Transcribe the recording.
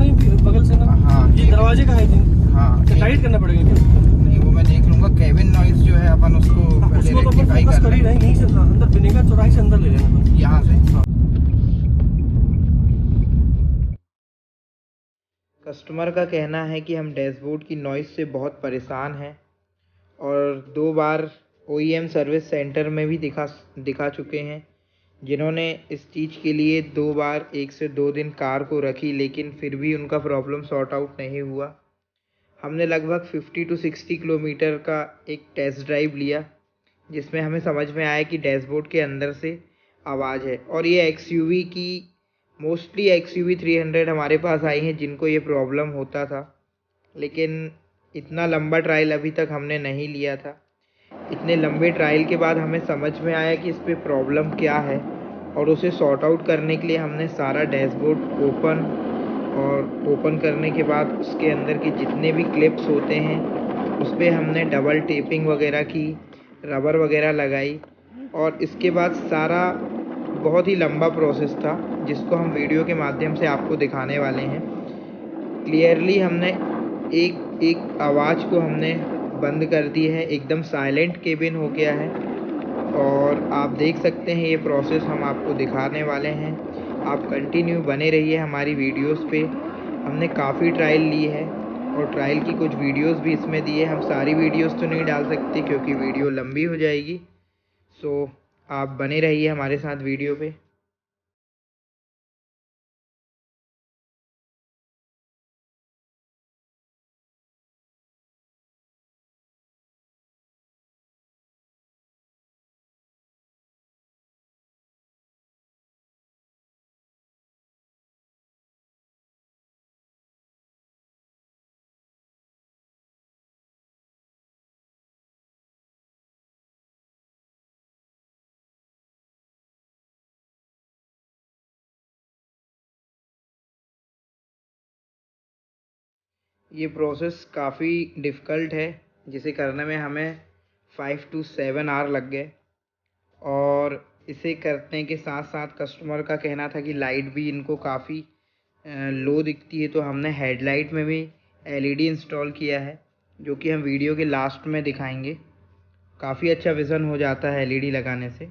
कहीं भी बगल से ना? हाँ, ये दरवाजे का है जी? हाँ, टाइट करना पड़ेगा क्या? नहीं वो मैं देख लूंगा। केबिन नॉइज जो है अपन उसको पहले उसको तो अपन रेक्टिफाई फोकस कर कर ही लें। रहे हैं, यहीं से अंदर बिनेगा चौराहे से अंदर ले लेना तो। यहाँ से कस्टमर का कहना है कि हम डैशबोर्ड की नॉइज़ से बहुत परेशान हैं और 2 बार ओईएम सर्विस सेंटर में भी दिखा चुके हैं, जिन्होंने इस चीज़ के लिए 2 बार 1 से 2 दिन कार को रखी, लेकिन फिर भी उनका प्रॉब्लम सॉर्ट आउट नहीं हुआ। हमने लगभग 50 टू 60 किलोमीटर का एक टेस्ट ड्राइव लिया, जिसमें हमें समझ में आया कि डैशबोर्ड के अंदर से आवाज़ है। और ये एक्सयूवी की मोस्टली एक्सयूवी 300 हमारे पास आई हैं जिनको ये प्रॉब्लम होता था, लेकिन इतना लंबा ट्रायल अभी तक हमने नहीं लिया था। इतने लंबे ट्रायल के बाद हमें समझ में आया कि इस पे प्रॉब्लम क्या है, और उसे सॉर्ट आउट करने के लिए हमने सारा डैशबोर्ड ओपन करने के बाद उसके अंदर के जितने भी क्लिप्स होते हैं उस पर हमने डबल टेपिंग वगैरह की, रबर वगैरह लगाई, और इसके बाद सारा बहुत ही लंबा प्रोसेस था जिसको हम वीडियो के माध्यम से आपको दिखाने वाले हैं। क्लियरली हमने एक एक आवाज़ को हमने बंद कर दी है, एकदम साइलेंट केबिन हो गया है, और आप देख सकते हैं ये प्रोसेस हम आपको दिखाने वाले हैं। आप कंटिन्यू बने रहिए हमारी वीडियोस पे। हमने काफ़ी ट्रायल ली है और ट्रायल की कुछ वीडियोस भी इसमें दी है। हम सारी वीडियोस तो नहीं डाल सकते क्योंकि वीडियो लंबी हो जाएगी, सो आप बने रहिए हमारे साथ वीडियो पे। ये प्रोसेस काफ़ी डिफ़िकल्ट है, जिसे करने में हमें 5 टू 7 आवर लग गए। और इसे करने के साथ साथ कस्टमर का कहना था कि लाइट भी इनको काफ़ी लो दिखती है, तो हमने हेडलाइट में भी एलईडी इंस्टॉल किया है, जो कि हम वीडियो के लास्ट में दिखाएंगे। काफ़ी अच्छा विज़न हो जाता है एलईडी लगाने से।